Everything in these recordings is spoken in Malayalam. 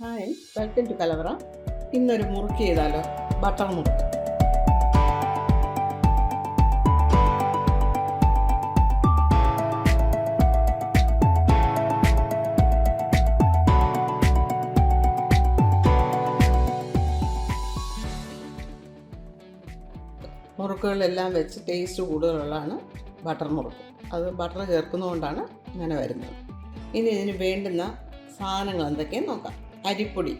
ഹായ്, വെൽക്കം ടു കലവറ. ഇന്നൊരു മുറുക്ക് ചെയ്താലോ? ബട്ടർ മുറുക്ക്. മുറുക്കുകളെല്ലാം വെച്ച് ടേസ്റ്റ് കൂടുതലുള്ളതാണ് ബട്ടർ മുറുക്ക്. അത് ബട്ടർ ചേർക്കുന്നതുകൊണ്ടാണ് അങ്ങനെ വരുന്നത്. ഇനി ഇതിന് വേണ്ടുന്ന സാധനങ്ങൾ എന്തൊക്കെയെന്ന് നോക്കാം. അരിപ്പൊടി,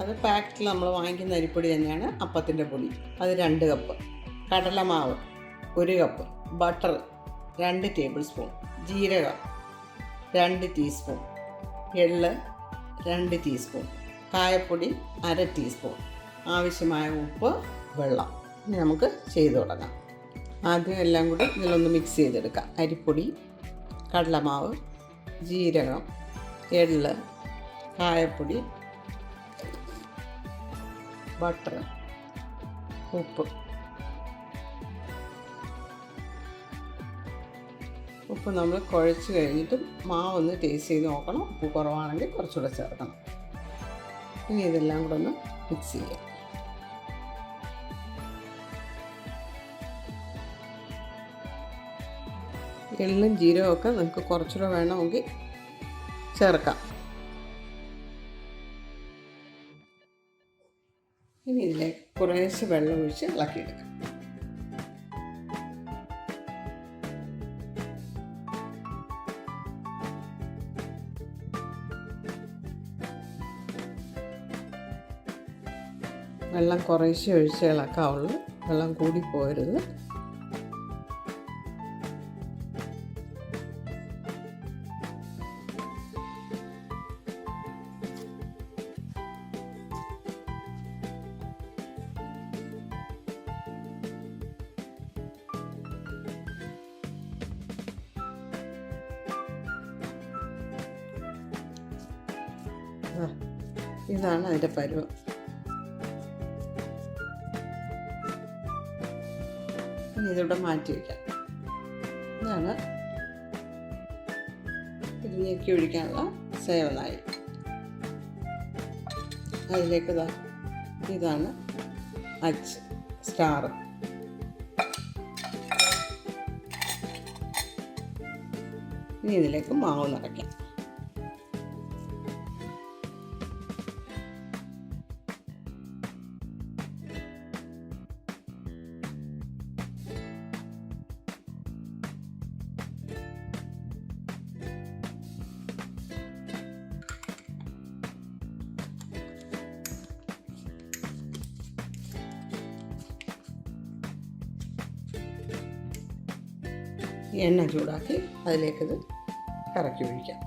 അത് പാക്കറ്റിൽ നമ്മൾ വാങ്ങിക്കുന്ന അരിപ്പൊടി തന്നെയാണ്. അപ്പത്തിൻ്റെ പൊടി അത് 2 കപ്പ്, കടലമാവ് 1 കപ്പ്, ബട്ടർ 2 ടേബിൾ സ്പൂൺ, ജീരകം 2 ടീസ്പൂൺ, എള്ള് 2 ടീസ്പൂൺ, കായപ്പൊടി 1/2 ടീസ്പൂൺ, ആവശ്യമായ ഉപ്പ്, വെള്ളം. ഇനി നമുക്ക് ചെയ്തു തുടങ്ങാം. ആദ്യം എല്ലാം കൂടി ഇതിലൊന്ന് മിക്സ് ചെയ്തെടുക്കാം. അരിപ്പൊടി, കടലമാവ്, ജീരകം, എള്ള്, കായപ്പൊടി, ബട്ടർ, ഉപ്പ്. ഉപ്പ് നമ്മൾ കുഴച്ച് കഴിഞ്ഞിട്ട് മാവൊന്ന് ടേസ്റ്റ് ചെയ്ത് നോക്കണം. ഉപ്പ് കുറവാണെങ്കിൽ കുറച്ചുകൂടെ ചേർക്കണം. ഇനി ഇതെല്ലാം കൂടെ ഒന്ന് മിക്സ് ചെയ്യാം. എള്ളും ജീരകമൊക്കെ നമുക്ക് കുറച്ചുകൂടെ വേണമെങ്കിൽ ചേർക്കാം. ഇനി ഇതിലേക്ക് കുറേശ്ശെ വെള്ളം ഒഴിച്ച് ഇളക്കിയെടുക്കാം. വെള്ളം കുറേശ്ശെ ഒഴിച്ച് ഇളക്കാവുള്ളൂ, വെള്ളം കൂടിപ്പോകരുത്. ഇതാണ് അതിൻ്റെ പരുവം. ഇനി ഇതിവിടെ മാറ്റി വയ്ക്കാം. ഇതാണ് ഇത് ഞെക്കി ഒഴിക്കാനുള്ള സേവനായി. അതിലേക്ക് ഇതാണ് അച്ച് സ്റ്റാർ. ഇനി ഇതിലേക്ക് മാവ് നിറയ്ക്കാം. എണ്ണ ചൂടാക്കി അതിലേക്കത് കറക്കി ഒഴിക്കാം.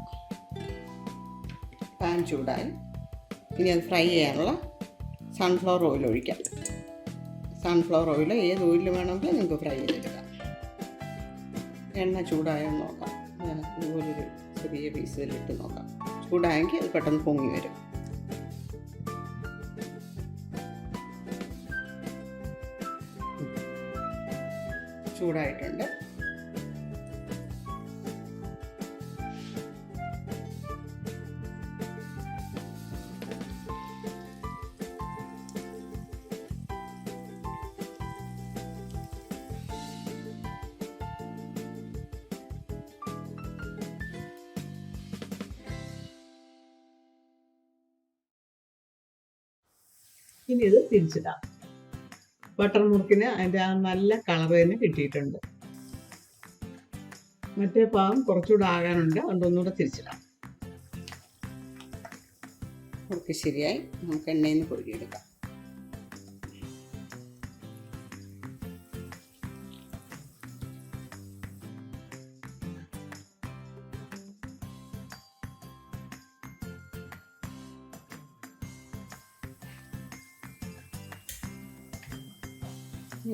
പാൻ ചൂടായി ഇനി അത് ഫ്രൈ ചെയ്യാനുള്ള സൺഫ്ലവർ ഓയിൽ ഒഴിക്കാം. സൺഫ്ലവർ ഓയിൽ ഏത് ഓയിൽ വേണമെങ്കിൽ നിങ്ങൾക്ക് ഫ്രൈ ചെയ്തെടുക്കാം. എണ്ണ ചൂടായെന്ന് നോക്കാം. ഇതുപോലൊരു ചെറിയ പീസിലിട്ട് നോക്കാം. ചൂടായെങ്കിൽ അത് പെട്ടെന്ന് പൊങ്ങി വരും. ചൂടായിട്ടുണ്ട്. ഇനി ഇത് തിരിച്ചിടാം. ബട്ടർ മുറുക്കിന് അതിൻ്റെ ആ നല്ല കളർ തന്നെ കിട്ടിയിട്ടുണ്ട്. മറ്റേ പാവം കുറച്ചുകൂടെ ആകാനുണ്ട്, അതുകൊണ്ടൊന്നുകൂടെ തിരിച്ചിടാം. മുറുക്ക് ശരിയായി. നമുക്ക് എണ്ണയിൽ നിന്ന് കോരിയെടുക്കാം.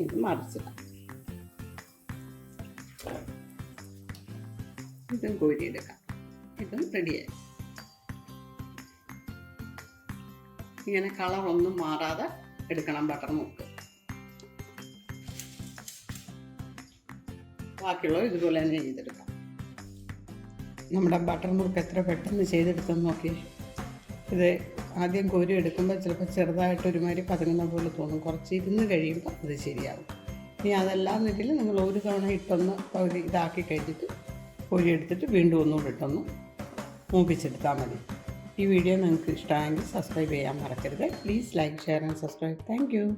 ഇത് മറിച്ചിടാം. ഇതും കോരിയെടുക്കാം. ഇതും റെഡിയായി. ഇങ്ങനെ കളറൊന്നും മാറാതെ എടുക്കണം ബട്ടർ മുറുക്ക്. ബാക്കിയുള്ളത് ഇതുപോലെ തന്നെ ചെയ്തെടുക്കാം. നമ്മുടെ ബട്ടർ മുറുക്ക് എത്ര പെട്ടെന്ന് ചെയ്തെടുത്തെന്ന് നോക്കി. ഇത് ആദ്യം കോരി എടുക്കുമ്പോൾ ചിലപ്പോൾ ചെറുതായിട്ടൊരുമാതിരി പതുങ്ങുന്ന പോലെ തോന്നും. കുറച്ച് ഇരുന്ന് കഴിയുമ്പോൾ അത് ശരിയാവും. ഇനി അതല്ലാന്നിട്ടിൽ നമ്മൾ ഒരു തവണ ഇട്ടൊന്ന് പകുതി ഇതാക്കി കഴിഞ്ഞിട്ട് കോരി എടുത്തിട്ട് വീണ്ടും ഒന്നുകൂടി ഇട്ടൊന്ന് മൂപ്പിച്ചെടുത്താൽ മതി. ഈ വീഡിയോ നിങ്ങൾക്ക് ഇഷ്ടമായെങ്കിൽ സബ്സ്ക്രൈബ് ചെയ്യാൻ മറക്കരുത്. Please like, share and subscribe. Thank you.